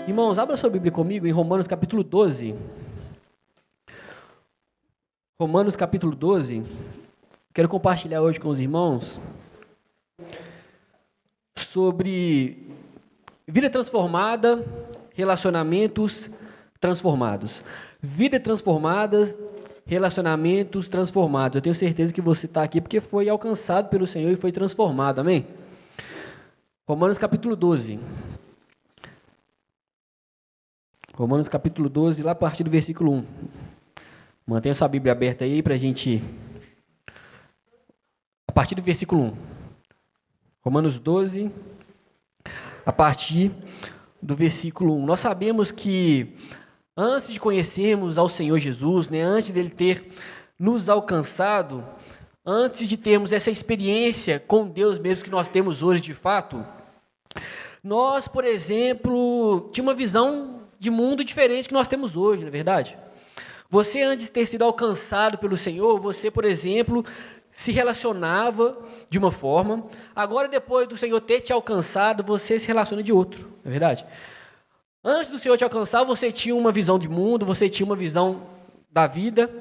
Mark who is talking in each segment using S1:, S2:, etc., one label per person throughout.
S1: Irmãos, abra sua Bíblia comigo em Romanos capítulo 12. Romanos capítulo 12. Quero compartilhar hoje com os irmãos sobre vida transformada, relacionamentos transformados. Vida transformada, relacionamentos transformados. Eu tenho certeza que você está aqui porque foi alcançado pelo Senhor e foi transformado, amém? Romanos capítulo 12. Romanos capítulo 12, lá a partir do versículo 1. Mantenha sua Bíblia aberta aí para a gente... A partir do versículo 1. Romanos 12, a partir do versículo 1. Nós sabemos que antes de conhecermos ao Senhor Jesus, antes dele ter nos alcançado, antes de termos essa experiência com Deus mesmo que nós temos hoje de fato, nós, por exemplo, tínhamos uma visão de mundo diferente que nós temos hoje, não é verdade? Você, antes de ter sido alcançado pelo Senhor, você, por exemplo, se relacionava de uma forma. Agora, depois do Senhor ter te alcançado, você se relaciona de outro, não é verdade? Antes do Senhor te alcançar, você tinha uma visão de mundo, você tinha uma visão da vida,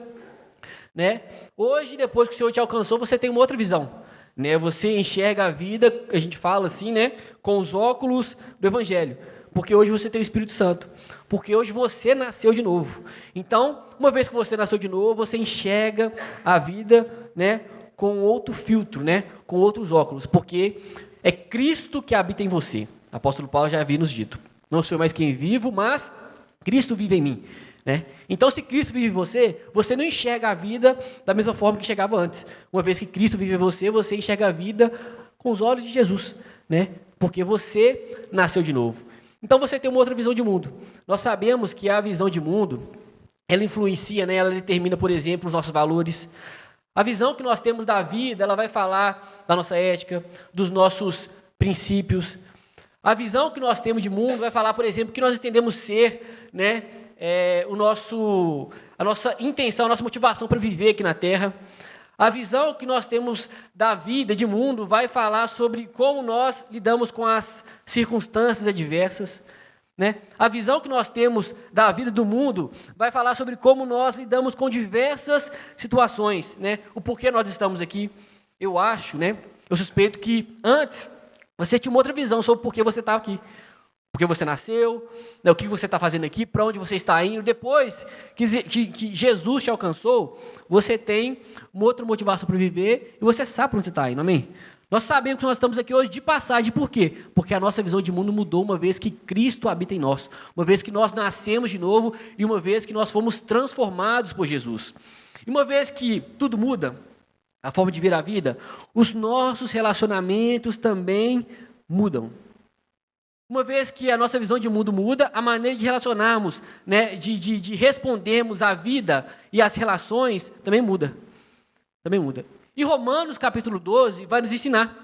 S1: né? Hoje, depois que o Senhor te alcançou, você tem uma outra visão, né? Você enxerga a vida, a gente fala assim, né? Com os óculos do Evangelho. Porque hoje você tem o Espírito Santo. Porque hoje você nasceu de novo. Então, uma vez que você nasceu de novo, você enxerga a vida, né, com outro filtro, né, com outros óculos. Porque é Cristo que habita em você. O apóstolo Paulo já havia nos dito. Não sou mais quem vivo, mas Cristo vive em mim. Né? Então, se Cristo vive em você, você não enxerga a vida da mesma forma que enxergava antes. Uma vez que Cristo vive em você, você enxerga a vida com os olhos de Jesus. Né? Porque você nasceu de novo. Então você tem uma outra visão de mundo. Nós sabemos que a visão de mundo, ela influencia, né? Ela determina, por exemplo, os nossos valores. A visão que nós temos da vida, ela vai falar da nossa ética, dos nossos princípios. A visão que nós temos de mundo vai falar, por exemplo, que nós entendemos ser, né? A nossa intenção, a nossa motivação para viver aqui na Terra. A visão que nós temos da vida, de mundo, vai falar sobre como nós lidamos com as circunstâncias adversas. Né? A visão que nós temos da vida do mundo vai falar sobre como nós lidamos com diversas situações. Né? O porquê nós estamos aqui. Eu acho, né? Eu suspeito que antes você tinha uma outra visão sobre por que você estava aqui. Porque você nasceu, né, o que você está fazendo aqui, para onde você está indo. Depois que Jesus te alcançou, você tem uma outra motivação para viver e você sabe para onde você está indo, amém? Nós sabemos que nós estamos aqui hoje de passagem, por quê? Porque a nossa visão de mundo mudou uma vez que Cristo habita em nós, uma vez que nós nascemos de novo e uma vez que nós fomos transformados por Jesus. E uma vez que tudo muda, a forma de ver a vida, os nossos relacionamentos também mudam. Uma vez que a nossa visão de mundo muda, a maneira de relacionarmos, né, de respondermos à vida e às relações também muda. Também muda. E Romanos capítulo 12 vai nos ensinar,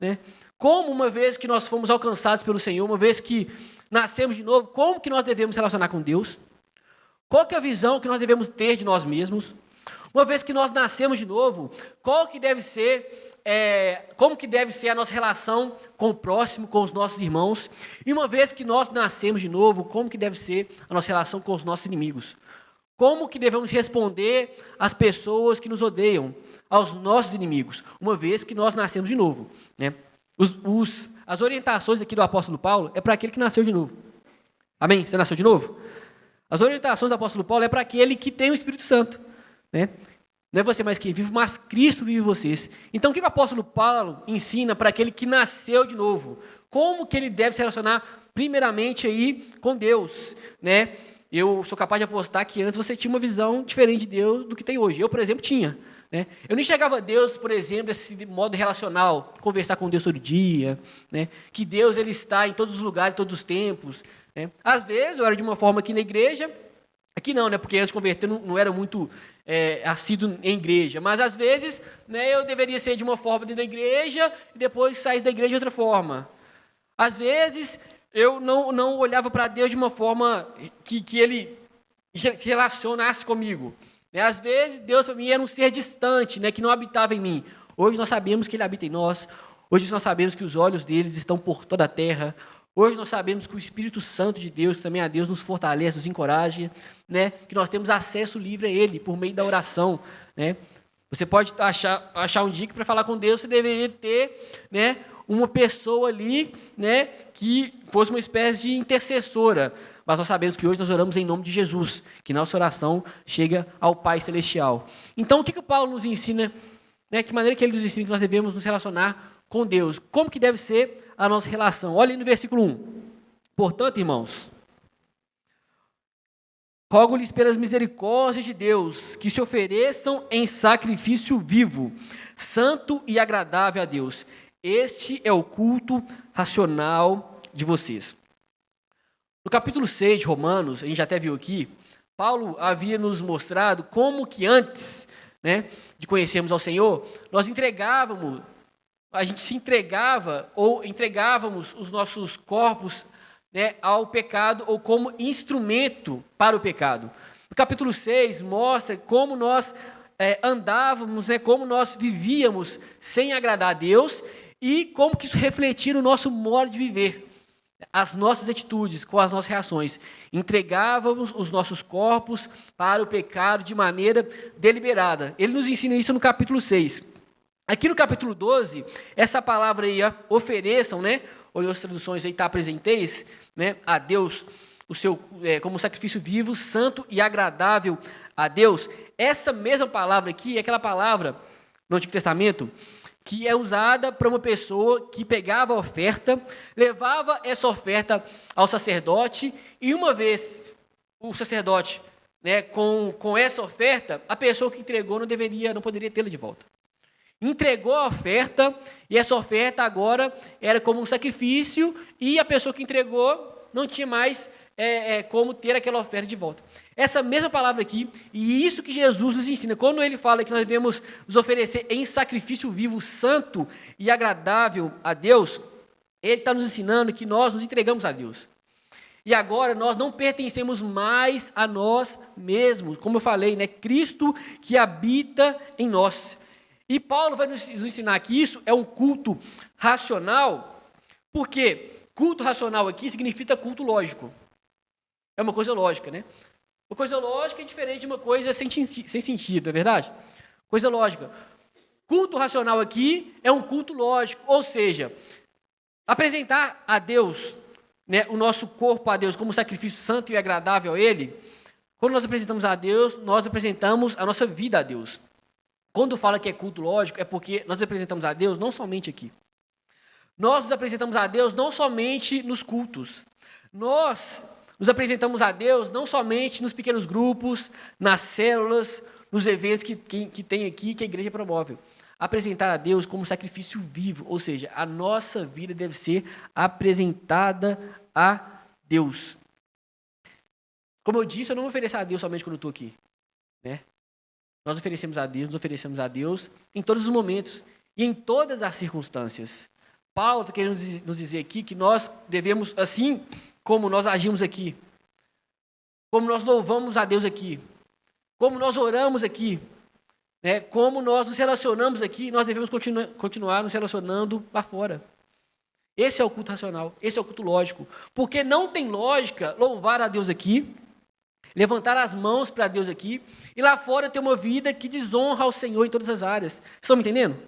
S1: né, como uma vez que nós fomos alcançados pelo Senhor, uma vez que nascemos de novo, como que nós devemos relacionar com Deus, qual que é a visão que nós devemos ter de nós mesmos, uma vez que nós nascemos de novo, qual que deve ser... como que deve ser a nossa relação com o próximo, com os nossos irmãos. E uma vez que nós nascemos de novo, como que deve ser a nossa relação com os nossos inimigos. Como que devemos responder às pessoas que nos odeiam, aos nossos inimigos, uma vez que nós nascemos de novo. Né? As orientações aqui do apóstolo Paulo é para aquele que nasceu de novo. Amém? Você nasceu de novo? As orientações do apóstolo Paulo é para aquele que tem o Espírito Santo. Né? Não é você mais quem vive, mas Cristo vive em vocês. Então, o que o apóstolo Paulo ensina para aquele que nasceu de novo? Como que ele deve se relacionar, primeiramente, aí, com Deus? Né? Eu sou capaz de apostar que antes você tinha uma visão diferente de Deus do que tem hoje. Eu, por exemplo, tinha. Né? Eu não enxergava Deus, por exemplo, desse modo relacional, conversar com Deus todo dia, né? Que Deus ele está em todos os lugares, em todos os tempos. Né? Às vezes, eu era de uma forma aqui na igreja, aqui não, né? Porque antes de converter não era muito... assíduo em igreja, mas às vezes, né, eu deveria ser de uma forma dentro da igreja e depois sair da igreja de outra forma. Às vezes eu não olhava para Deus de uma forma que ele se relacionasse comigo. Né? Às vezes Deus para mim era um ser distante, né, que não habitava em mim. Hoje nós sabemos que Ele habita em nós. Hoje nós sabemos que os olhos deles estão por toda a terra. Hoje nós sabemos que o Espírito Santo de Deus, que também é Deus, nos fortalece, nos encoraja, né? Que nós temos acesso livre a Ele por meio da oração, né? Você pode achar um dia que para falar com Deus você deveria ter, né, uma pessoa ali, né, que fosse uma espécie de intercessora. Mas nós sabemos que hoje nós oramos em nome de Jesus, que nossa oração chega ao Pai Celestial. Então, o que o Paulo nos ensina, né, que maneira que ele nos ensina que nós devemos nos relacionar com Deus? Como que deve ser a nossa relação? Olha aí no versículo 1. Portanto, irmãos, rogo-lhes pelas misericórdias de Deus, que se ofereçam em sacrifício vivo, santo e agradável a Deus. Este é o culto racional de vocês. No capítulo 6 de Romanos, a gente já até viu aqui, Paulo havia nos mostrado como que antes, né, de conhecermos ao Senhor, a gente se entregava ou entregávamos os nossos corpos, né, ao pecado ou como instrumento para o pecado. No capítulo 6 mostra como nós andávamos, né, como nós vivíamos sem agradar a Deus e como que isso refletia no nosso modo de viver, as nossas atitudes, com as nossas reações. Entregávamos os nossos corpos para o pecado de maneira deliberada. Ele nos ensina isso no capítulo 6. Aqui no capítulo 12, essa palavra aí, ofereçam, né, ou em outras traduções aí está apresenteis, né, a Deus o seu como sacrifício vivo, santo e agradável a Deus. Essa mesma palavra aqui é aquela palavra no Antigo Testamento que é usada para uma pessoa que pegava a oferta, levava essa oferta ao sacerdote e uma vez o sacerdote, né, com essa oferta, a pessoa que entregou não poderia tê-la de volta. Entregou a oferta e essa oferta agora era como um sacrifício e a pessoa que entregou não tinha mais como ter aquela oferta de volta. Essa mesma palavra aqui, e isso que Jesus nos ensina, quando ele fala que nós devemos nos oferecer em sacrifício vivo, santo e agradável a Deus, ele está nos ensinando que nós nos entregamos a Deus. E agora nós não pertencemos mais a nós mesmos, como eu falei, né? Cristo que habita em nós. E Paulo vai nos ensinar que isso é um culto racional, porque culto racional aqui significa culto lógico. É uma coisa lógica, né? Uma coisa lógica é diferente de uma coisa sem sentido, não é verdade? Coisa lógica. Culto racional aqui é um culto lógico, ou seja, apresentar a Deus, né, o nosso corpo a Deus como sacrifício santo e agradável a Ele. Quando nós apresentamos a Deus, nós apresentamos a nossa vida a Deus. Quando fala que é culto lógico, é porque nós apresentamos a Deus não somente aqui. Nós nos apresentamos a Deus não somente nos cultos. Nós nos apresentamos a Deus não somente nos pequenos grupos, nas células, nos eventos que tem aqui, que a igreja promove. Apresentar a Deus como sacrifício vivo, ou seja, a nossa vida deve ser apresentada a Deus. Como eu disse, eu não me ofereço a Deus somente quando eu estou aqui, né? Nós nos oferecemos a Deus em todos os momentos e em todas as circunstâncias. Paulo está querendo nos dizer aqui que nós devemos, assim como nós agimos aqui, como nós louvamos a Deus aqui, como nós oramos aqui, né, como nós nos relacionamos aqui, nós devemos continuar nos relacionando lá fora. Esse é o culto racional, esse é o culto lógico. Porque não tem lógica louvar a Deus aqui, levantar as mãos para Deus aqui, e lá fora ter uma vida que desonra ao Senhor em todas as áreas. Estão me entendendo?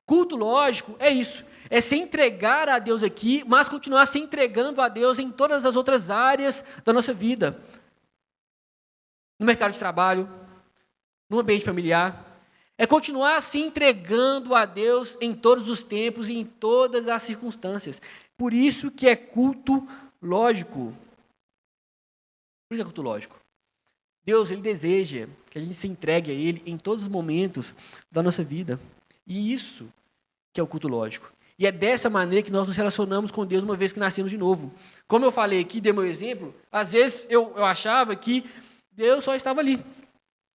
S1: Culto lógico é isso. É se entregar a Deus aqui, mas continuar se entregando a Deus em todas as outras áreas da nossa vida. No mercado de trabalho, no ambiente familiar. É continuar se entregando a Deus em todos os tempos e em todas as circunstâncias. Por isso que é culto lógico. Por isso é culto lógico. Deus, Ele deseja que a gente se entregue a Ele em todos os momentos da nossa vida. E isso que é o culto lógico. E é dessa maneira que nós nos relacionamos com Deus uma vez que nascemos de novo. Como eu falei aqui, dei meu exemplo, às vezes eu achava que Deus só estava ali,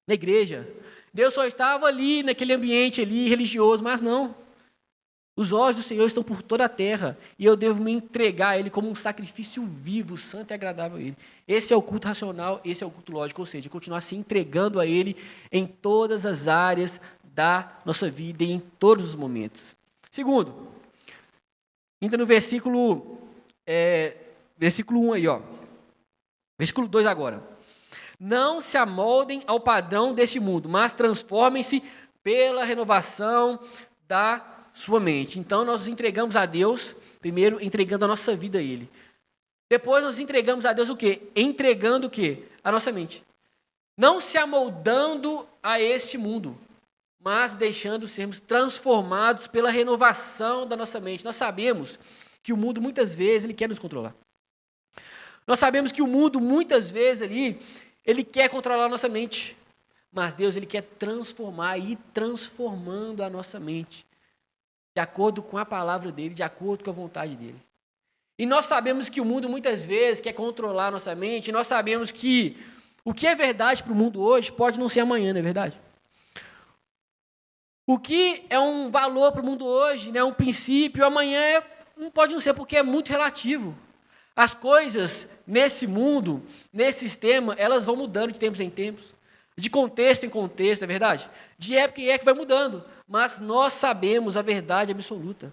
S1: na igreja. Deus só estava ali, naquele ambiente ali, religioso, mas não. Os olhos do Senhor estão por toda a terra e eu devo me entregar a Ele como um sacrifício vivo, santo e agradável a Ele. Esse é o culto racional, esse é o culto lógico, ou seja, continuar se entregando a Ele em todas as áreas da nossa vida e em todos os momentos. Segundo, ainda no versículo versículo 1 aí, ó. Versículo 2 agora. Não se amoldem ao padrão deste mundo, mas transformem-se pela renovação da sua mente. Então, nós nos entregamos a Deus, primeiro entregando a nossa vida a Ele. Depois, nós entregamos a Deus o quê? Entregando o quê? A nossa mente. Não se amoldando a este mundo, mas deixando sermos transformados pela renovação da nossa mente. Nós sabemos que o mundo, muitas vezes, ele quer nos controlar. Nós sabemos que o mundo, muitas vezes, ele quer controlar a nossa mente. Mas Deus, ele quer transformar e ir transformando a nossa mente. De acordo com a palavra dele, de acordo com a vontade dele. E nós sabemos que o mundo, muitas vezes, quer controlar a nossa mente. E nós sabemos que o que é verdade para o mundo hoje pode não ser amanhã, não é verdade? O que é um valor para o mundo hoje, né, um princípio, amanhã não pode não ser, porque é muito relativo. As coisas nesse mundo, nesse sistema, elas vão mudando de tempos em tempos, de contexto em contexto, é verdade? De época em época vai mudando, mas nós sabemos a verdade absoluta.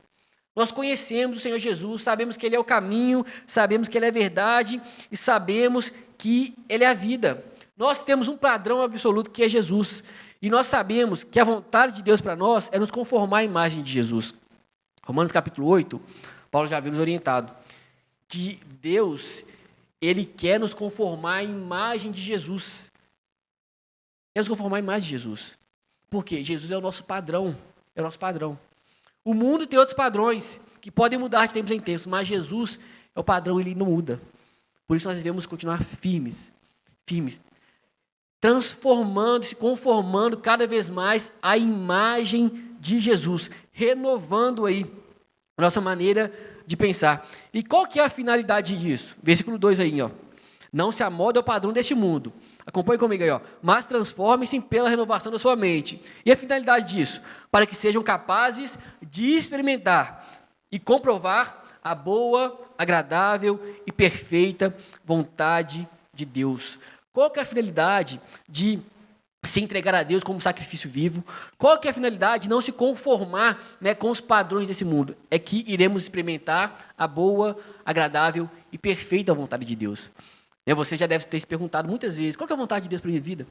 S1: Nós conhecemos o Senhor Jesus, sabemos que Ele é o caminho, sabemos que Ele é a verdade e sabemos que Ele é a vida. Nós temos um padrão absoluto que é Jesus. E nós sabemos que a vontade de Deus para nós é nos conformar à imagem de Jesus. Romanos capítulo 8, Paulo já havia nos orientado que Deus, Ele quer nos conformar à imagem de Jesus. Quer nos conformar à imagem de Jesus. Por quê? Jesus é o nosso padrão. É o nosso padrão. O mundo tem outros padrões que podem mudar de tempos em tempos, mas Jesus é o padrão, Ele não muda. Por isso nós devemos continuar firmes, transformando, se conformando cada vez mais à imagem de Jesus, renovando aí a nossa maneira de pensar. E qual que é a finalidade disso? Versículo 2 aí, ó. Não se amolde ao padrão deste mundo. Acompanhe comigo aí, ó. Mas transformem-se pela renovação da sua mente. E a finalidade disso? Para que sejam capazes de experimentar e comprovar a boa, agradável e perfeita vontade de Deus. Qual que é a finalidade de se entregar a Deus como sacrifício vivo? Qual que é a finalidade de não se conformar, né, com os padrões desse mundo? É que iremos experimentar a boa, agradável e perfeita vontade de Deus. Você já deve ter se perguntado muitas vezes, qual que é a vontade de Deus para a minha vida?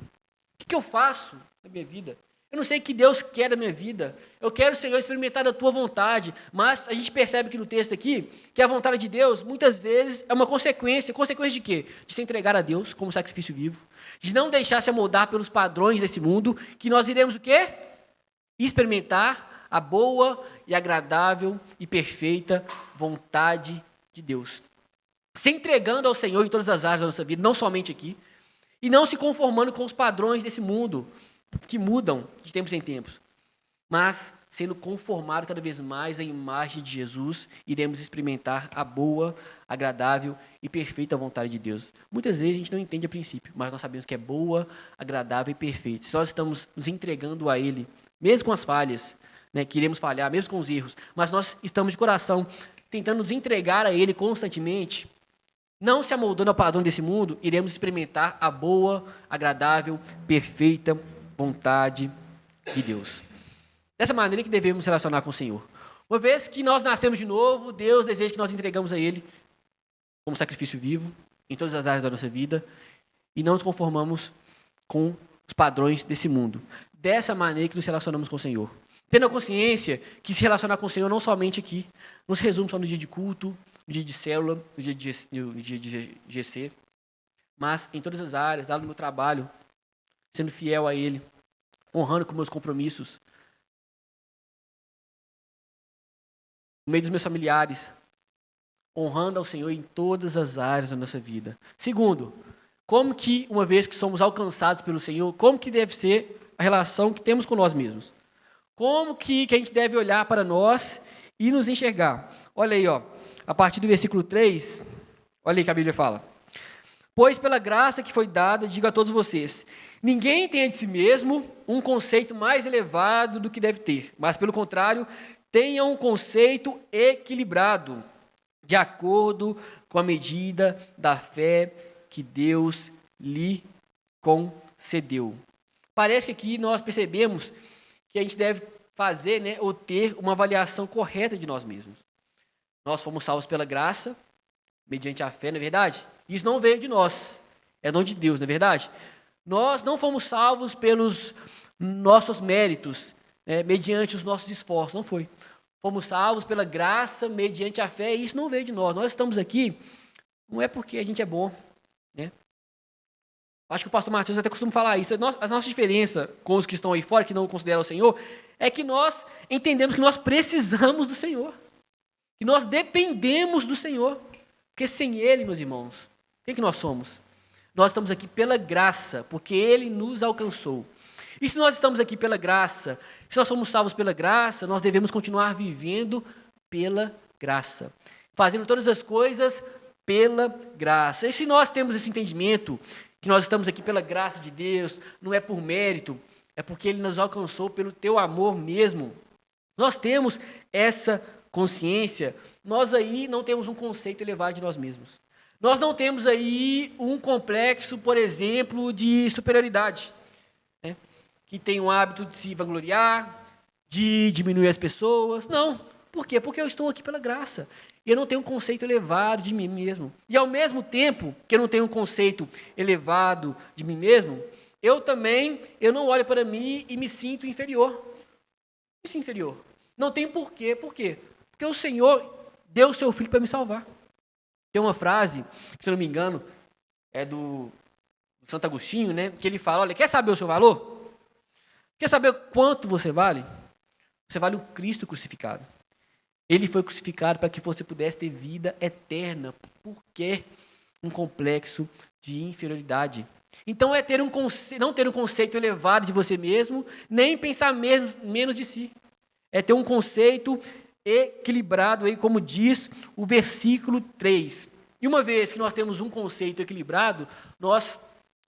S1: O que eu faço na minha vida? Eu não sei o que Deus quer da minha vida. Eu quero, Senhor, experimentar da Tua vontade. Mas a gente percebe aqui no texto aqui, que a vontade de Deus, muitas vezes, é uma consequência. Consequência de quê? De se entregar a Deus como sacrifício vivo. De não deixar se amoldar pelos padrões desse mundo, que nós iremos o quê? Experimentar a boa e agradável e perfeita vontade de Deus. Se entregando ao Senhor em todas as áreas da nossa vida, não somente aqui, e não se conformando com os padrões desse mundo, que mudam de tempos em tempos, mas sendo conformado cada vez mais à imagem de Jesus, iremos experimentar a boa, agradável e perfeita vontade de Deus. Muitas vezes a gente não entende a princípio, mas nós sabemos que é boa, agradável e perfeita. Se nós estamos nos entregando a Ele, mesmo com as falhas, né, que iremos falhar, mesmo com os erros, mas nós estamos de coração tentando nos entregar a Ele constantemente, não se amoldando ao padrão desse mundo, iremos experimentar a boa, agradável, perfeita vontade de Deus. Dessa maneira que devemos relacionar com o Senhor. Uma vez que nós nascemos de novo, Deus deseja que nós entregamos a Ele como sacrifício vivo em todas as áreas da nossa vida e não nos conformamos com os padrões desse mundo. Dessa maneira que nos relacionamos com o Senhor. Tendo a consciência que se relacionar com o Senhor não somente aqui, não se resume só no dia de culto, no dia de célula, no dia de GC, mas em todas as áreas, lá no meu trabalho, sendo fiel a Ele, honrando com meus compromissos, no meio dos meus familiares, honrando ao Senhor em todas as áreas da nossa vida. Segundo, como que, uma vez que somos alcançados pelo Senhor, como que deve ser a relação que temos com nós mesmos? Como que a gente deve olhar para nós e nos enxergar? Olha aí, ó, a partir do versículo 3, olha aí que a Bíblia fala. Pois pela graça que foi dada, digo a todos vocês, ninguém tem de si mesmo um conceito mais elevado do que deve ter, mas pelo contrário, tenha um conceito equilibrado, de acordo com a medida da fé que Deus lhe concedeu. Parece que aqui nós percebemos que a gente deve fazer, né, ou ter uma avaliação correta de nós mesmos. Nós fomos salvos pela graça, mediante a fé, não é verdade? Isso não veio de nós, é dom de Deus, não é verdade? Nós não fomos salvos pelos nossos méritos, mediante os nossos esforços, não foi. Fomos salvos pela graça, mediante a fé, e isso não veio de nós. Nós estamos aqui, não é porque a gente é bom, né? Acho que o pastor Matheus até costuma falar isso. A nossa diferença com os que estão aí fora, que não consideram o Senhor, é que nós entendemos que nós precisamos do Senhor, que nós dependemos do Senhor, porque sem Ele, meus irmãos, quem que nós somos? Nós estamos aqui pela graça, porque Ele nos alcançou. E se nós estamos aqui pela graça, se nós somos salvos pela graça, nós devemos continuar vivendo pela graça, fazendo todas as coisas pela graça. E se nós temos esse entendimento, que nós estamos aqui pela graça de Deus, não é por mérito, é porque Ele nos alcançou pelo teu amor mesmo. Nós temos essa consciência, nós aí não temos um conceito elevado de nós mesmos. Nós não temos aí um complexo, por exemplo, de superioridade, né? Que tem o hábito de se vangloriar, de diminuir as pessoas. Não. Por quê? Porque eu estou aqui pela graça. E eu não tenho um conceito elevado de mim mesmo. E ao mesmo tempo que eu não tenho um conceito elevado de mim mesmo, eu não olho para mim e me sinto inferior. Me sinto inferior. Não tem porquê. Por quê? Porque o Senhor deu o seu Filho para me salvar. Tem uma frase, que se eu não me engano, é do Santo Agostinho, né? Que ele fala, olha, quer saber o seu valor? Quer saber quanto você vale? Você vale o Cristo crucificado. Ele foi crucificado para que você pudesse ter vida eterna. Por que um complexo de inferioridade? Então é não ter um conceito elevado de você mesmo, nem pensar menos de si. É ter um conceito equilibrado, aí, como diz o versículo 3. E uma vez que nós temos um conceito equilibrado, nós,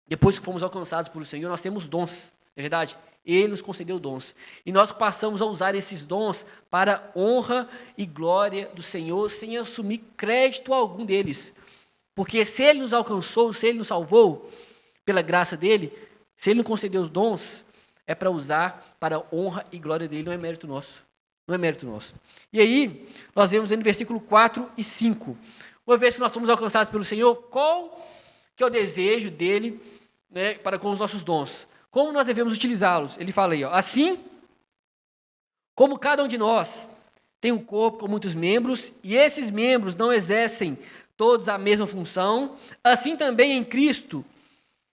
S1: depois que fomos alcançados pelo Senhor, nós temos dons, não é verdade? Ele nos concedeu dons. E nós passamos a usar esses dons para honra e glória do Senhor, sem assumir crédito algum deles. Porque se Ele nos alcançou, se Ele nos salvou, pela graça dEle, se Ele nos concedeu os dons, é para usar para a honra e glória dEle, não é mérito nosso. Não é mérito nosso. E aí, nós vemos no versículo 4 e 5. Uma vez que nós somos alcançados pelo Senhor, qual que é o desejo dEle, né, para com os nossos dons? Como nós devemos utilizá-los? Ele fala aí, ó, assim como cada um de nós tem um corpo com muitos membros, e esses membros não exercem todos a mesma função, assim também em Cristo,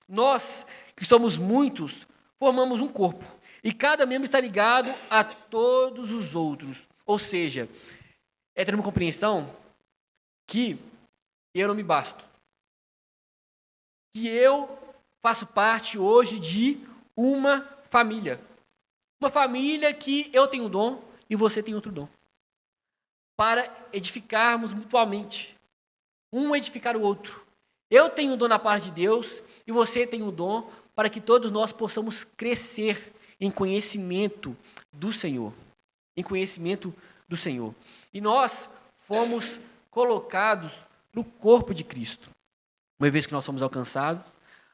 S1: nós, que somos muitos, formamos um corpo, e cada membro está ligado a todos os outros. Ou seja, é ter uma compreensão que eu não me basto, que eu faço parte hoje de uma família que eu tenho um dom e você tem outro dom, para edificarmos mutuamente, um edificar o outro. Eu tenho um dom na parte de Deus e você tem um dom para que todos nós possamos crescer em conhecimento do Senhor, em conhecimento do Senhor. E nós fomos colocados no corpo de Cristo. Uma vez que nós somos alcançados,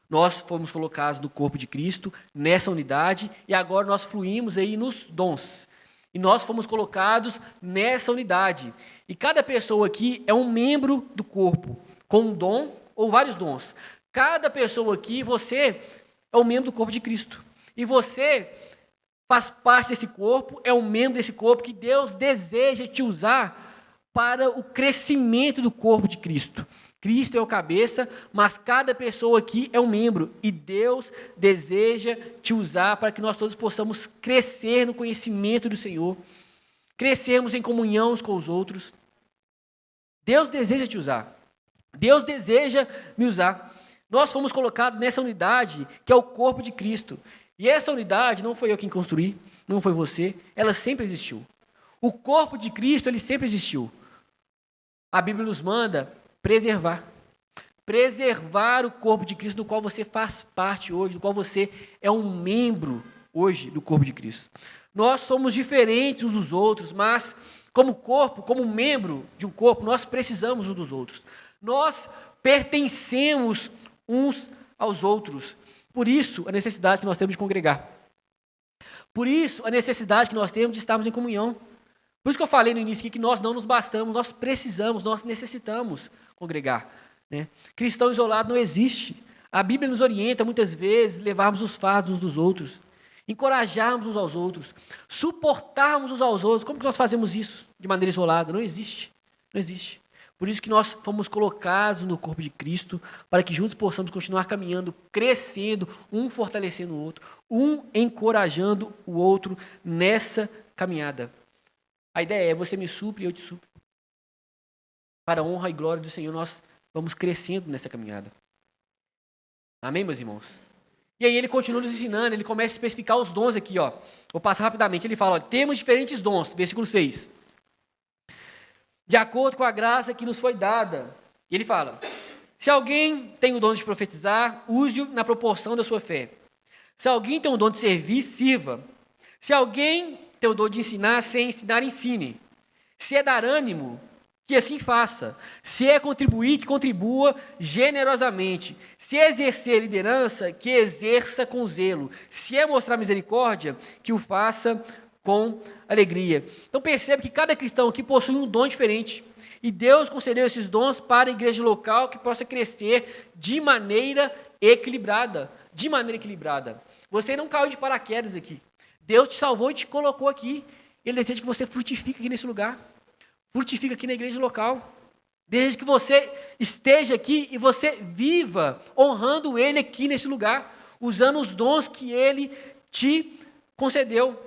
S1: nós fomos colocados no corpo de Cristo, nessa unidade, e agora nós fluímos aí nos dons. E nós fomos colocados nessa unidade. E cada pessoa aqui é um membro do corpo, com um dom ou vários dons. Cada pessoa aqui, você é um membro do corpo de Cristo. E você faz parte desse corpo, é um membro desse corpo que Deus deseja te usar para o crescimento do corpo de Cristo. Cristo é o cabeça, mas cada pessoa aqui é um membro. E Deus deseja te usar para que nós todos possamos crescer no conhecimento do Senhor, crescermos em comunhão uns com os outros. Deus deseja te usar. Deus deseja me usar. Nós fomos colocados nessa unidade que é o corpo de Cristo. E essa unidade não foi eu quem construí, não foi você, ela sempre existiu. O corpo de Cristo, ele sempre existiu. A Bíblia nos manda preservar o corpo de Cristo, do qual você faz parte hoje, do qual você é um membro hoje do corpo de Cristo. Nós somos diferentes uns dos outros, mas como corpo, como membro de um corpo, nós precisamos uns dos outros. Nós pertencemos uns aos outros. Por isso, a necessidade que nós temos de congregar. Por isso, a necessidade que nós temos de estarmos em comunhão. Por isso que eu falei no início aqui que nós não nos bastamos, nós precisamos, nós necessitamos congregar. Né? Cristão isolado não existe. A Bíblia nos orienta muitas vezes levarmos os fardos uns dos outros, encorajarmos uns aos outros, suportarmos uns aos outros. Como que nós fazemos isso de maneira isolada? Não existe. Não existe. Por isso que nós fomos colocados no corpo de Cristo, para que juntos possamos continuar caminhando, crescendo, um fortalecendo o outro, um encorajando o outro nessa caminhada. A ideia é você me supre e eu te supro. Para a honra e glória do Senhor, nós vamos crescendo nessa caminhada. Amém, meus irmãos? E aí ele continua nos ensinando, ele começa a especificar os dons aqui, ó. Vou passar rapidamente. Ele fala, ó, temos diferentes dons, versículo 6. De acordo com a graça que nos foi dada. E ele fala, se alguém tem o dom de profetizar, use-o na proporção da sua fé. Se alguém tem o dom de servir, sirva. Se alguém tem o dom de ensinar, sem ensinar, ensine. Se é dar ânimo, que assim faça. Se é contribuir, que contribua generosamente. Se é exercer liderança, que exerça com zelo. Se é mostrar misericórdia, que o faça com alegria. Então percebe que cada cristão aqui possui um dom diferente. E Deus concedeu esses dons para a igreja local que possa crescer de maneira equilibrada. De maneira equilibrada. Você não caiu de paraquedas aqui. Deus te salvou e te colocou aqui. Ele deseja que você frutifique aqui nesse lugar. Frutifica aqui na igreja local. Deseja que você esteja aqui e você viva honrando Ele aqui nesse lugar, usando os dons que Ele te concedeu.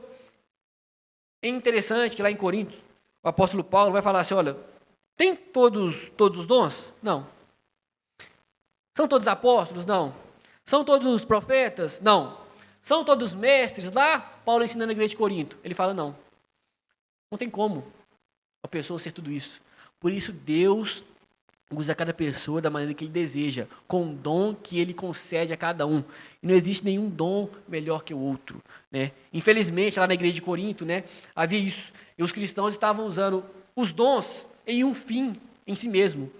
S1: É interessante que lá em Coríntios, o apóstolo Paulo vai falar assim, olha, tem todos os dons? Não. São todos apóstolos? Não. São todos profetas? Não. São todos mestres? Lá, Paulo ensinando na igreja de Corinto. Ele fala, não. Não tem como a pessoa ser tudo isso. Por isso, Deus usa cada pessoa da maneira que Ele deseja, com o dom que Ele concede a cada um. E não existe nenhum dom melhor que o outro. Né? Infelizmente, lá na igreja de Corinto, né, havia isso. E os cristãos estavam usando os dons em um fim em si mesmo.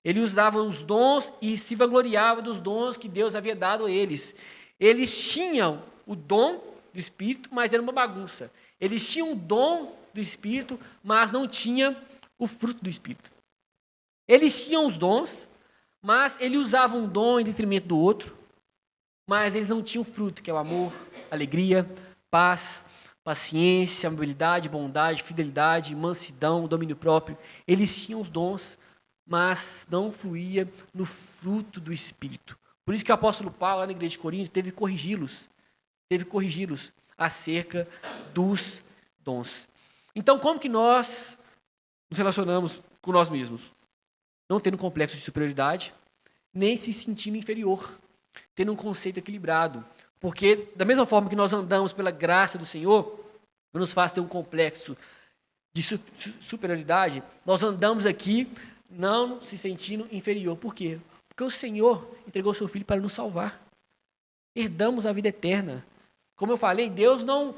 S1: Ele usava os dons e se vangloriava dos dons que Deus havia dado a eles. Eles tinham o dom do Espírito, mas era uma bagunça. Eles tinham o dom do Espírito, mas não tinham o fruto do Espírito. Eles tinham os dons, mas eles usavam um dom em detrimento do outro, mas eles não tinham o fruto, que é o amor, alegria, paz, paciência, amabilidade, bondade, fidelidade, mansidão, domínio próprio. Eles tinham os dons, mas não fluía no fruto do Espírito. Por isso que o apóstolo Paulo, lá na igreja de Corinto, teve que corrigi-los acerca dos dons. Então, como que nós nos relacionamos com nós mesmos? Não tendo complexo de superioridade, nem se sentindo inferior, tendo um conceito equilibrado. Porque, da mesma forma que nós andamos pela graça do Senhor, que nos faz ter um complexo de superioridade, nós andamos aqui não se sentindo inferior. Por quê? Porque o Senhor entregou o seu Filho para nos salvar. Herdamos a vida eterna. Como eu falei, Deus não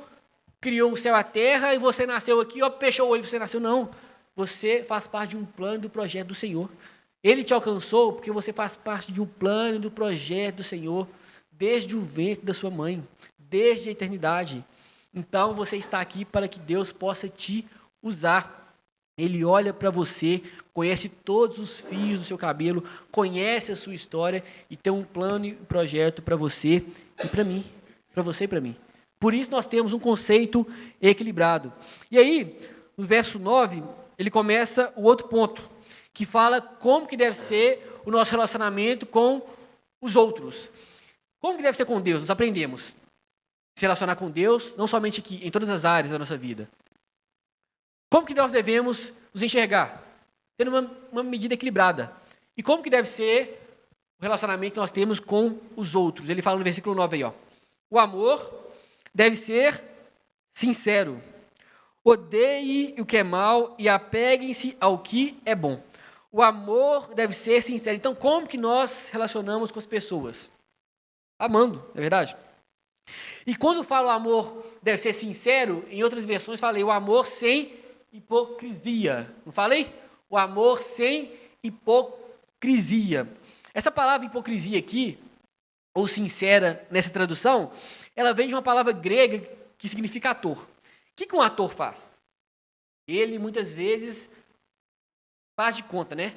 S1: criou o céu e a terra e você nasceu aqui, ó, fechou o olho e você nasceu. Não. Você faz parte de um plano do projeto do Senhor. Ele te alcançou porque você faz parte de um plano do projeto do Senhor desde o ventre da sua mãe, desde a eternidade. Então você está aqui para que Deus possa te usar. Ele olha para você, conhece todos os fios do seu cabelo, conhece a sua história e tem um plano e um projeto para você e para mim. Para você e para mim. Por isso nós temos um conceito equilibrado. E aí, no verso 9, ele começa o outro ponto, que fala como que deve ser o nosso relacionamento com os outros. Como que deve ser com Deus? Nós aprendemos a se relacionar com Deus, não somente aqui, em todas as áreas da nossa vida. Como que nós devemos nos enxergar? Tendo uma medida equilibrada. E como que deve ser o relacionamento que nós temos com os outros? Ele fala no versículo 9 aí, ó. O amor deve ser sincero. Odeie o que é mal e apeguem-se ao que é bom. O amor deve ser sincero. Então, como que nós relacionamos com as pessoas? Amando, não é verdade? E quando falo amor deve ser sincero, em outras versões falei o amor sem hipocrisia. Não falei? O amor sem hipocrisia. Essa palavra hipocrisia aqui, ou sincera nessa tradução, ela vem de uma palavra grega que significa ator. O que um ator faz? Ele muitas vezes faz de conta, né?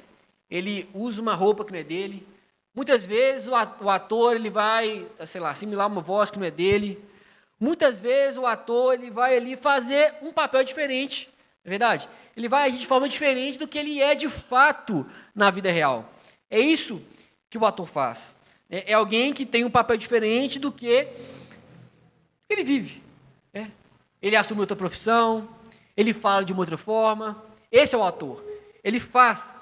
S1: Ele usa uma roupa que não é dele. Muitas vezes o ator ele vai, sei lá, assimilar uma voz que não é dele. Muitas vezes o ator ele vai ali fazer um papel diferente, não é verdade? Ele vai agir de forma diferente do que ele é de fato na vida real. É isso que o ator faz. É alguém que tem um papel diferente do que ele vive. Né? Ele assume outra profissão, ele fala de uma outra forma. Esse é o ator. Ele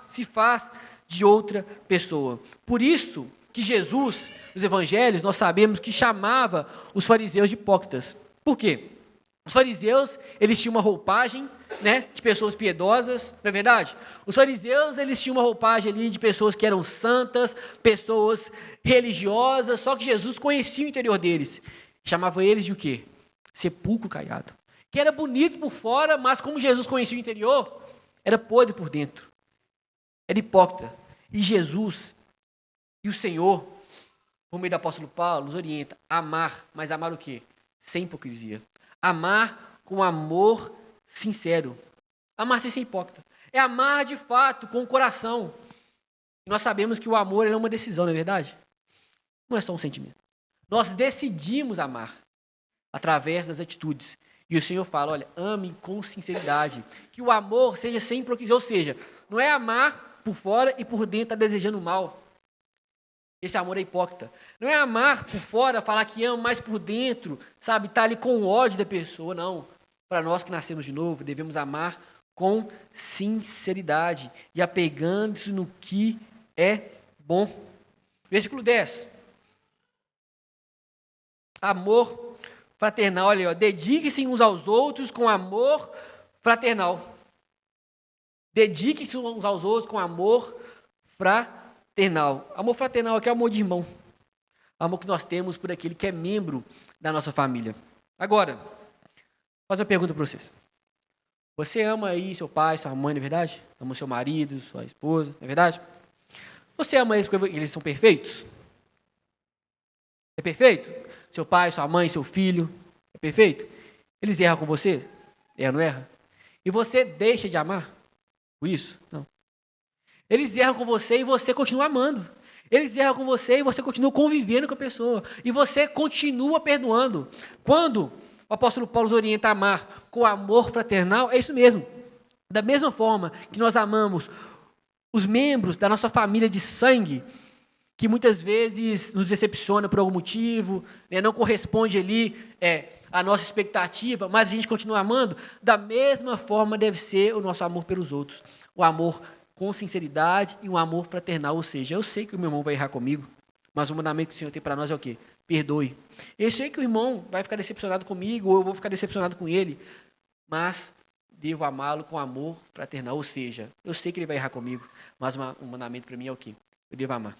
S1: se faz de outra pessoa. Por isso que Jesus, nos evangelhos, nós sabemos que chamava os fariseus de hipócritas. Por quê? Os fariseus, eles tinham uma roupagem, né, de pessoas piedosas, não é verdade? Os fariseus, eles tinham uma roupagem ali de pessoas que eram santas, pessoas religiosas, só que Jesus conhecia o interior deles. Chamava eles de o quê? Sepulcro caiado. Que era bonito por fora, mas como Jesus conhecia o interior, era podre por dentro. Era hipócrita. E Jesus e o Senhor, por meio do apóstolo Paulo, nos orienta a amar, mas amar o quê? Sem hipocrisia. Amar com amor sincero. Amar sem ser hipócrita. É amar de fato com o coração. E nós sabemos que o amor é uma decisão, não é verdade? Não é só um sentimento. Nós decidimos amar através das atitudes. E o Senhor fala, olha, ame com sinceridade. Que o amor seja sem hipocrisia. Ou seja, não é amar por fora e por dentro está desejando mal. Esse amor é hipócrita. Não é amar por fora, falar que ama, mas por dentro, sabe, tá ali com ódio da pessoa, não. Para nós que nascemos de novo, devemos amar com sinceridade e apegando-se no que é bom. Versículo 10. Amor fraternal, olha aí, dedique-se uns aos outros com amor fraternal. Dedique-se uns aos outros com amor fraternal. Amor fraternal aqui é amor de irmão. Amor que nós temos por aquele que é membro da nossa família. Agora, vou fazer uma pergunta para vocês. Você ama aí seu pai, sua mãe, não é verdade? Ama seu marido, sua esposa, não é verdade? Você ama eles porque eles são perfeitos? É perfeito? Seu pai, sua mãe, seu filho, é perfeito? Eles erram com você? Erra, não erra? E você deixa de amar? Por isso? Não. Eles erram com você e você continua amando. Eles erram com você e você continua convivendo com a pessoa. E você continua perdoando. Quando o apóstolo Paulo nos orienta a amar com amor fraternal, é isso mesmo. Da mesma forma que nós amamos os membros da nossa família de sangue, que muitas vezes nos decepciona por algum motivo, né, não corresponde ali à nossa expectativa, mas a gente continua amando, da mesma forma deve ser o nosso amor pelos outros. O amor com sinceridade e um amor fraternal, ou seja, eu sei que o meu irmão vai errar comigo, mas o mandamento que o Senhor tem para nós é o quê? Perdoe. Eu sei que o irmão vai ficar decepcionado comigo, ou eu vou ficar decepcionado com ele, mas devo amá-lo com amor fraternal, ou seja, eu sei que ele vai errar comigo, mas o mandamento para mim é o quê? Eu devo amar.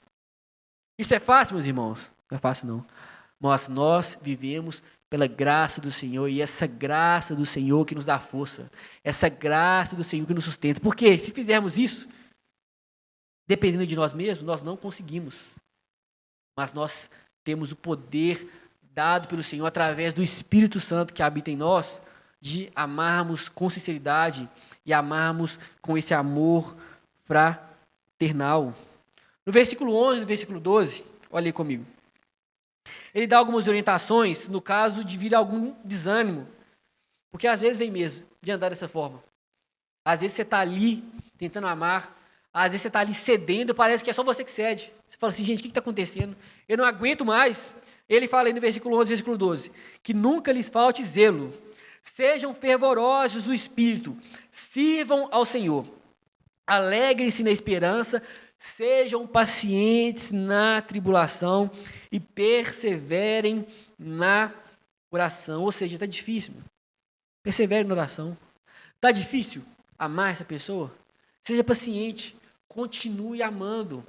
S1: Isso é fácil, meus irmãos? Não é fácil, não. Mas nós vivemos pela graça do Senhor, e essa graça do Senhor que nos dá força, essa graça do Senhor que nos sustenta. Porque se fizermos isso, dependendo de nós mesmos, nós não conseguimos. Mas nós temos o poder dado pelo Senhor através do Espírito Santo que habita em nós, de amarmos com sinceridade e amarmos com esse amor fraternal. No versículo 11 e no versículo 12, olha aí comigo. Ele dá algumas orientações no caso de vir algum desânimo. Porque às vezes vem mesmo de andar dessa forma. Às vezes você está ali tentando amar. Às vezes você está ali cedendo, parece que é só você que cede. Você fala assim, gente, o que está acontecendo? Eu não aguento mais. Ele fala aí no versículo 11 e versículo 12. Que nunca lhes falte zelo. Sejam fervorosos do Espírito. Sirvam ao Senhor. Alegrem-se na esperança. Sejam pacientes na tribulação e perseverem na oração. Ou seja, está difícil. Persevere na oração. Está difícil amar essa pessoa? Seja paciente. Continue amando.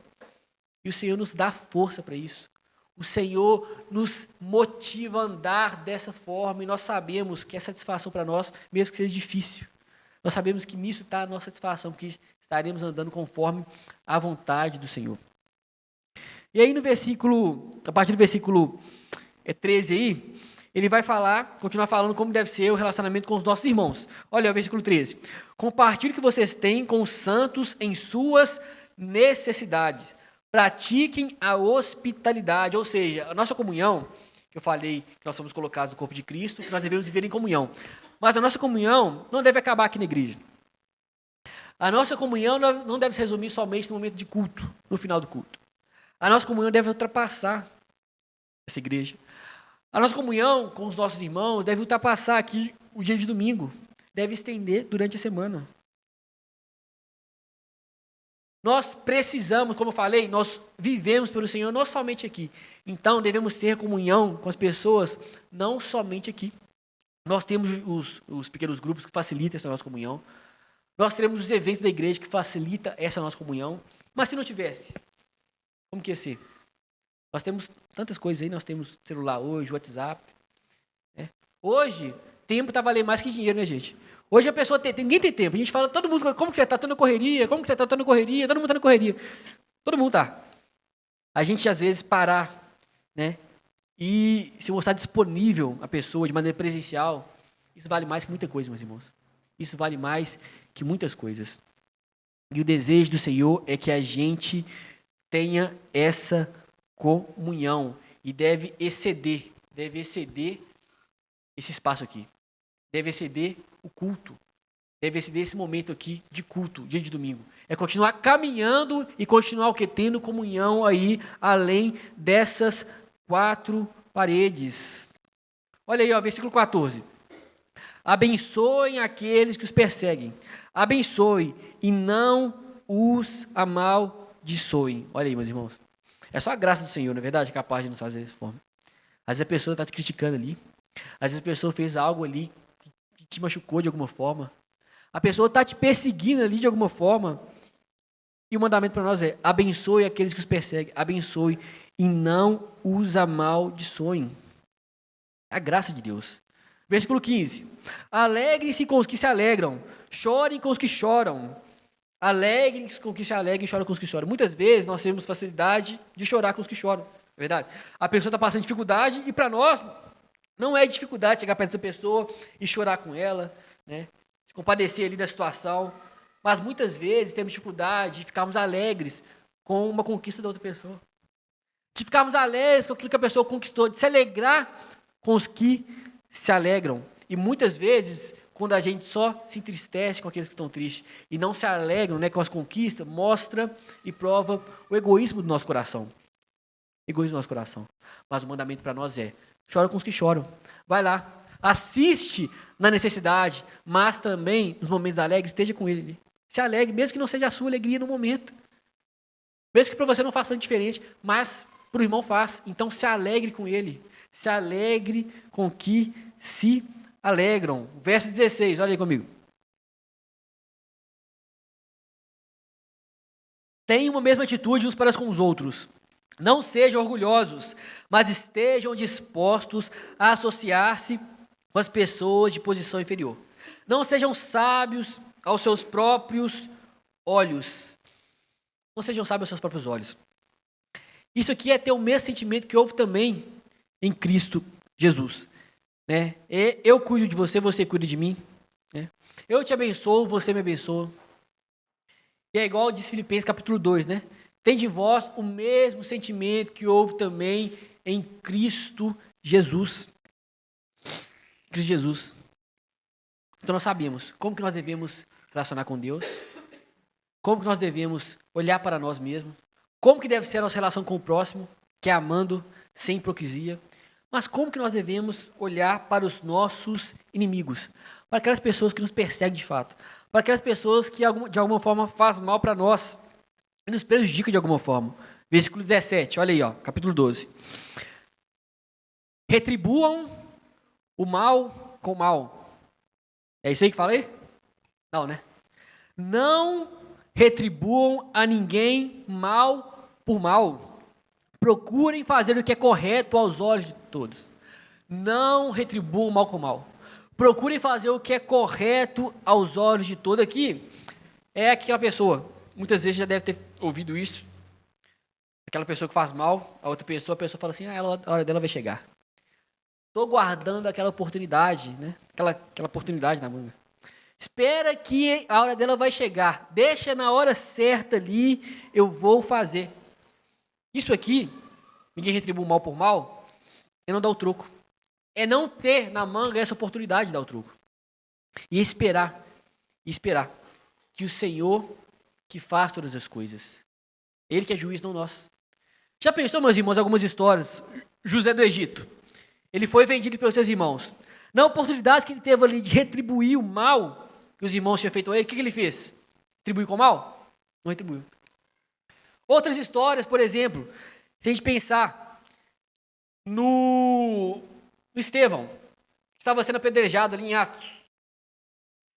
S1: E o Senhor nos dá força para isso. O Senhor nos motiva a andar dessa forma. E nós sabemos que é satisfação para nós, mesmo que seja difícil. Nós sabemos que nisso está a nossa satisfação, porque estaremos andando conforme a vontade do Senhor. E aí no versículo, a partir do versículo 13 aí, ele vai continuar falando como deve ser o relacionamento com os nossos irmãos. Olha o versículo 13. Compartilhe o que vocês têm com os santos em suas necessidades. Pratiquem a hospitalidade, ou seja, a nossa comunhão, que eu falei que nós somos colocados no corpo de Cristo, que nós devemos viver em comunhão. Mas a nossa comunhão não deve acabar aqui na igreja. A nossa comunhão não deve se resumir somente no momento de culto, no final do culto. A nossa comunhão deve ultrapassar essa igreja. A nossa comunhão com os nossos irmãos deve ultrapassar aqui o dia de domingo. Deve estender durante a semana. Nós precisamos, como eu falei, nós vivemos pelo Senhor não somente aqui. Então, devemos ter comunhão com as pessoas não somente aqui. Nós temos os pequenos grupos que facilitam essa nossa comunhão. Nós teremos os eventos da igreja que facilitam essa nossa comunhão. Mas se não tivesse, como que ia ser? Nós temos tantas coisas aí, nós temos celular hoje, WhatsApp. Né? Hoje, tempo está valendo mais que dinheiro, né, gente? Hoje a pessoa ninguém tem tempo. A gente fala, todo mundo, como que você está? Estou na correria, como que você está? Estou na correria, todo mundo está na correria. Todo mundo está. A gente, às vezes, parar, né? E se mostrar disponível a pessoa de maneira presencial, isso vale mais que muita coisa, meus irmãos. Isso vale mais que muitas coisas. E o desejo do Senhor é que a gente tenha essa comunhão e deve exceder esse espaço aqui. Deve exceder o culto. Deve exceder esse momento aqui de culto, dia de domingo. É continuar caminhando e continuar tendo comunhão aí, além dessas 4 paredes. Olha aí, ó, versículo 14. Abençoem aqueles que os perseguem. Abençoe e não os amaldiçoem. Olha aí, meus irmãos. É só a graça do Senhor, não é verdade? Capaz de nos fazer dessa forma. Às vezes a pessoa está te criticando ali. Às vezes a pessoa fez algo ali que te machucou de alguma forma. A pessoa está te perseguindo ali de alguma forma. E o mandamento para nós é: abençoe aqueles que os perseguem. Abençoe e não os amaldiçoem. É a graça de Deus. Versículo 15. Alegrem-se com os que se alegram. Chorem com os que choram. Alegrem-se com os que se alegram e chorem com os que choram. Muitas vezes nós temos facilidade de chorar com os que choram. É verdade? A pessoa está passando dificuldade e para nós não é dificuldade chegar perto dessa pessoa e chorar com ela, né? Se compadecer ali da situação. Mas muitas vezes temos dificuldade de ficarmos alegres com uma conquista da outra pessoa. De ficarmos alegres com aquilo que a pessoa conquistou. De se alegrar com os que se alegram. E muitas vezes, quando a gente só se entristece com aqueles que estão tristes e não se alegram, né, com as conquistas, mostra e prova o egoísmo do nosso coração. Egoísmo do nosso coração. Mas o mandamento para nós é: chora com os que choram. Vai lá. Assiste na necessidade, mas também nos momentos alegres, esteja com ele. Se alegre, mesmo que não seja a sua alegria no momento. Mesmo que para você não faça tanto diferente, mas para o irmão faz. Então se alegre com ele. Se alegre com que se alegram. Verso 16, olha aí comigo. Tenham uma mesma atitude uns para com os outros. Não sejam orgulhosos, mas estejam dispostos a associar-se com as pessoas de posição inferior. Não sejam sábios aos seus próprios olhos. Não sejam sábios aos seus próprios olhos. Isso aqui é ter o mesmo sentimento que houve também em Cristo Jesus. Né? Eu cuido de você, você cuida de mim. Né? Eu te abençoo, você me abençoa. E é igual diz Filipenses capítulo 2, né? Tende em vós o mesmo sentimento que houve também em Cristo Jesus. Cristo Jesus. Então nós sabemos como que nós devemos relacionar com Deus, como que nós devemos olhar para nós mesmos, como que deve ser a nossa relação com o próximo, que é amando, sem hipocrisia, mas como que nós devemos olhar para os nossos inimigos, para aquelas pessoas que nos perseguem de fato, para aquelas pessoas que de alguma forma fazem mal para nós e nos prejudicam de alguma forma. Versículo 17, olha aí, ó, capítulo 12. Retribuam o mal com o mal. É isso aí que falei? Não, né? Não retribuam a ninguém mal por mal. Procurem fazer o que é correto aos olhos de todos. Não retribuam mal com mal. Procurem fazer o que é correto aos olhos de todos. Aqui é aquela pessoa, muitas vezes já deve ter ouvido isso. Aquela pessoa que faz mal a outra pessoa, a pessoa fala assim: a hora dela vai chegar. Estou guardando aquela oportunidade, né? Aquela oportunidade na manga. Espera que a hora dela vai chegar. Deixa na hora certa ali, eu vou fazer. Isso aqui, ninguém retribui o mal por mal, é não dar o troco. É não ter na manga essa oportunidade de dar o troco. E esperar que o Senhor que faz todas as coisas. Ele que é juiz, não nós. Já pensou, meus irmãos, algumas histórias? José do Egito. Ele foi vendido pelos seus irmãos. Na oportunidade que ele teve ali de retribuir o mal que os irmãos tinham feito a ele, o que ele fez? Retribuiu com mal? Não retribuiu. Outras histórias, por exemplo, se a gente pensar no Estevão, que estava sendo apedrejado ali em Atos.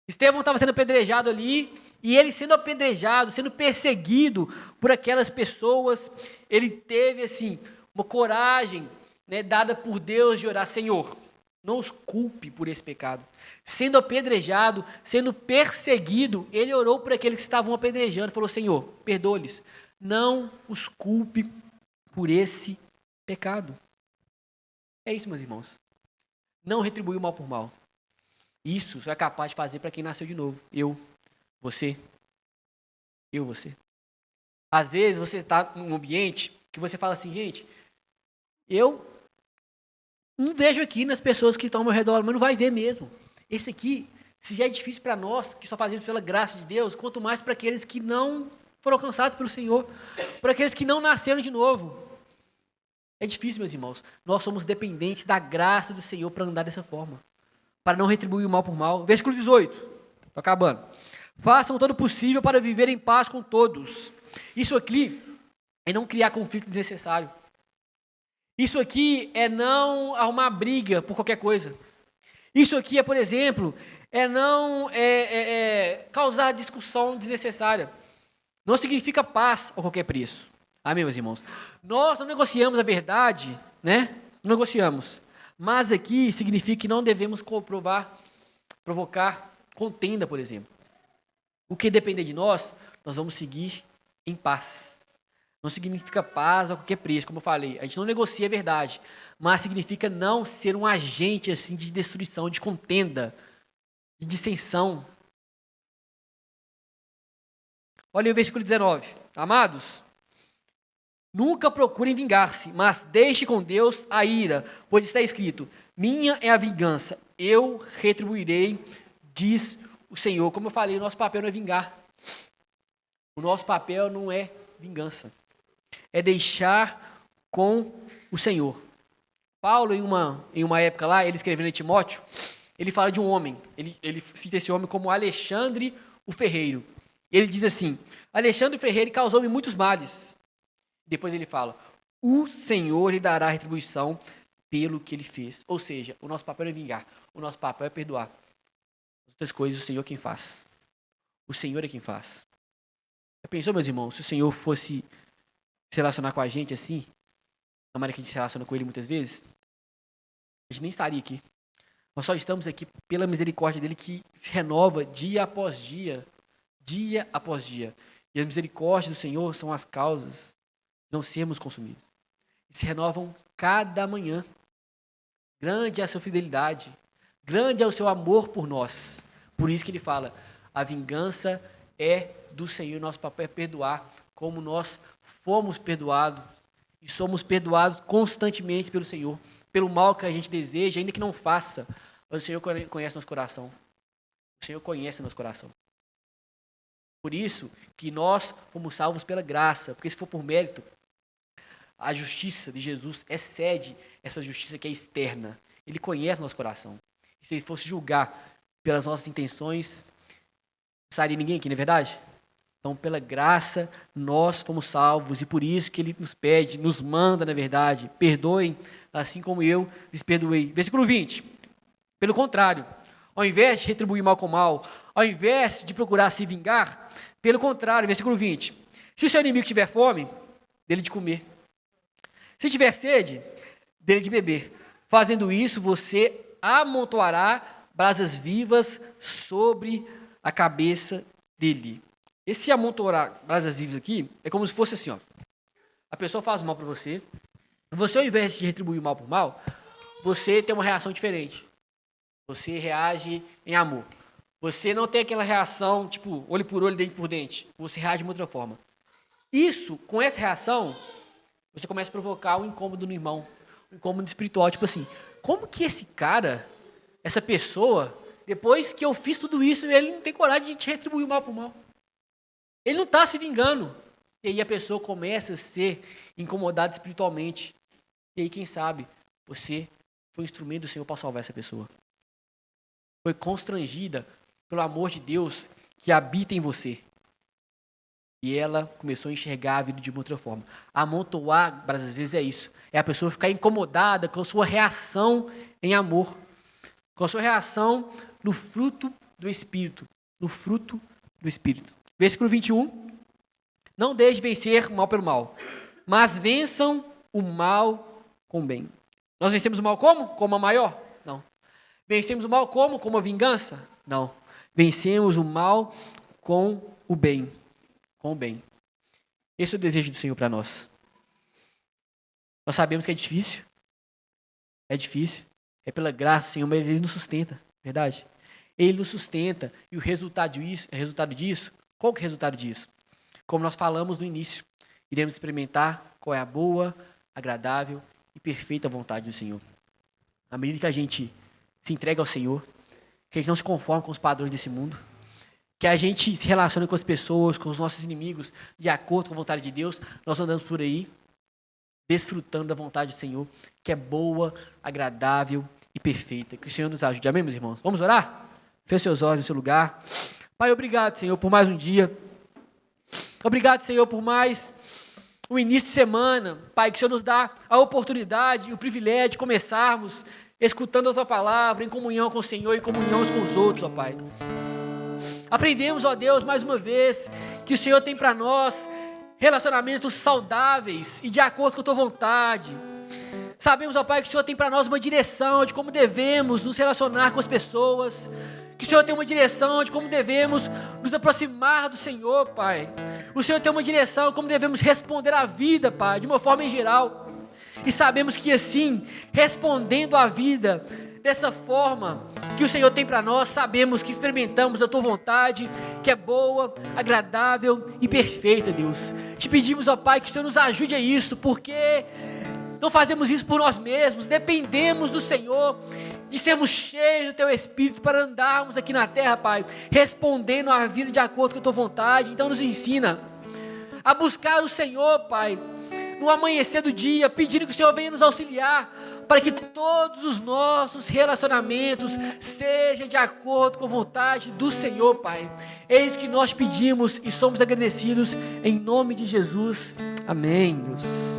S1: Estevão estava sendo apedrejado ali, e ele sendo apedrejado, sendo perseguido por aquelas pessoas, ele teve assim uma coragem, né, dada por Deus de orar: Senhor, não os culpe por esse pecado. Sendo apedrejado, sendo perseguido, ele orou por aqueles que estavam apedrejando, falou: Senhor, perdoa-lhes, não os culpe por esse pecado. É isso, meus irmãos. Não retribuir o mal por mal. Isso só é capaz de fazer para quem nasceu de novo. Você. Às vezes você está num ambiente que você fala assim: gente, eu não vejo aqui nas pessoas que estão ao meu redor, mas não vai ver mesmo. Esse aqui, se já é difícil para nós, que só fazemos pela graça de Deus, quanto mais para aqueles que não foram alcançados pelo Senhor, para aqueles que não nasceram de novo. É difícil, meus irmãos. Nós somos dependentes da graça do Senhor para andar dessa forma, para não retribuir o mal por mal. Versículo 18. Estou acabando. Façam todo o possível para viver em paz com todos. Isso aqui é não criar conflito desnecessário. Isso aqui é não arrumar briga por qualquer coisa. Isso aqui é, por exemplo, não causar discussão desnecessária. Não significa paz a qualquer preço. Amém, meus irmãos? Nós não negociamos a verdade, né? Não negociamos. Mas aqui significa que não devemos provocar contenda, por exemplo. O que depender de nós, nós vamos seguir em paz. Não significa paz a qualquer preço, como eu falei. A gente não negocia a verdade, mas significa não ser um agente assim de destruição, de contenda, de dissensão. Olha aí o versículo 19. Amados, nunca procurem vingar-se, mas deixe com Deus a ira, pois está escrito: minha é a vingança, eu retribuirei, diz o Senhor. Como eu falei, o nosso papel não é vingar. O nosso papel não é vingança. É deixar com o Senhor. Paulo, em uma época lá, ele escrevendo em Timóteo, ele fala de um homem. Ele cita esse homem como Alexandre o Ferreiro. Ele diz assim: Alexandre o Ferreiro causou-me muitos males. Depois ele fala: o Senhor lhe dará retribuição pelo que ele fez. Ou seja, o nosso papel não é vingar. O nosso papel é perdoar. As outras coisas, o Senhor é quem faz. O Senhor é quem faz. Já pensou, meus irmãos, se o Senhor fosse se relacionar com a gente assim, da maneira que a gente se relaciona com Ele muitas vezes, a gente nem estaria aqui. Nós só estamos aqui pela misericórdia dEle, que se renova dia após dia. Dia após dia. E as misericórdias do Senhor são as causas de não sermos consumidos. E se renovam cada manhã. Grande é a sua fidelidade. Grande é o seu amor por nós. Por isso que ele fala: a vingança é do Senhor. Nosso papel é perdoar como nós fomos perdoados. E somos perdoados constantemente pelo Senhor. Pelo mal que a gente deseja, ainda que não faça. Mas o Senhor conhece nosso coração. O Senhor conhece nosso coração. Por isso que nós fomos salvos pela graça. Porque se for por mérito, a justiça de Jesus excede essa justiça que é externa. Ele conhece nosso coração. E se ele fosse julgar pelas nossas intenções, não sairia ninguém aqui, não é verdade? Então, pela graça, nós fomos salvos. E por isso que ele nos pede, nos manda, na verdade: perdoem, assim como eu lhes perdoei. Versículo 20. Pelo contrário, ao invés de retribuir mal com mal, ao invés de procurar se vingar, pelo contrário, versículo 20. Se o seu inimigo tiver fome, dele de comer. Se tiver sede, dele de beber. Fazendo isso, você amontoará brasas vivas sobre a cabeça dele. Esse amontoar brasas vivas aqui é como se fosse assim, ó. A pessoa faz mal para você. Você, ao invés de retribuir o mal por mal, você tem uma reação diferente. Você reage em amor. Você não tem aquela reação, tipo, olho por olho, dente por dente. Você reage de uma outra forma. Isso, com essa reação, você começa a provocar um incômodo no irmão. Um incômodo espiritual. Tipo assim, como que esse cara, essa pessoa, depois que eu fiz tudo isso, ele não tem coragem de te retribuir o mal por mal. Ele não está se vingando. E aí a pessoa começa a ser incomodada espiritualmente. E aí, quem sabe, você foi um instrumento do Senhor para salvar essa pessoa. Foi constrangida pelo amor de Deus que habita em você. E ela começou a enxergar a vida de uma outra forma. Amontoar, às vezes, é isso. É a pessoa ficar incomodada com a sua reação em amor. Com a sua reação no fruto do Espírito. No fruto do Espírito. Versículo 21. Não deixe vencer o mal pelo mal, mas vençam o mal com o bem. Nós vencemos o mal como? Como a maior? Não. Vencemos o mal como? Como a vingança? Não. Vencemos o mal com o bem. Com o bem. Esse é o desejo do Senhor para nós. Nós sabemos que é difícil. É difícil. É pela graça do Senhor, mas Ele nos sustenta. Verdade? Ele nos sustenta. E o resultado disso, qual que é o resultado disso? Como nós falamos no início, iremos experimentar qual é a boa, agradável e perfeita vontade do Senhor. À medida que a gente se entrega ao Senhor, que a gente não se conforma com os padrões desse mundo, que a gente se relaciona com as pessoas, com os nossos inimigos, de acordo com a vontade de Deus, nós andamos por aí, desfrutando da vontade do Senhor, que é boa, agradável e perfeita. Que o Senhor nos ajude. Amém, meus irmãos? Vamos orar? Feche seus olhos no seu lugar. Pai, obrigado, Senhor, por mais um dia. Obrigado, Senhor, por mais um início de semana. Pai, que o Senhor nos dá a oportunidade e o privilégio de começarmos escutando a Tua palavra, em comunhão com o Senhor e em comunhão uns com os outros, ó Pai. Aprendemos, ó Deus, mais uma vez, que o Senhor tem para nós relacionamentos saudáveis e de acordo com a Tua vontade. Sabemos, ó Pai, que o Senhor tem para nós uma direção de como devemos nos relacionar com as pessoas, que o Senhor tem uma direção de como devemos nos aproximar do Senhor, Pai. O Senhor tem uma direção de como devemos responder à vida, Pai, de uma forma em geral. E sabemos que assim, respondendo à vida dessa forma que o Senhor tem para nós, sabemos que experimentamos a Tua vontade, que é boa, agradável e perfeita, Deus. Te pedimos, ó Pai, que o Senhor nos ajude a isso, porque não fazemos isso por nós mesmos, dependemos do Senhor, de sermos cheios do Teu Espírito para andarmos aqui na terra, Pai, respondendo à vida de acordo com a Tua vontade. Então nos ensina a buscar o Senhor, Pai, no amanhecer do dia, pedindo que o Senhor venha nos auxiliar, para que todos os nossos relacionamentos sejam de acordo com a vontade do Senhor, Pai. Eis que nós pedimos e somos agradecidos em nome de Jesus. Amém, Deus.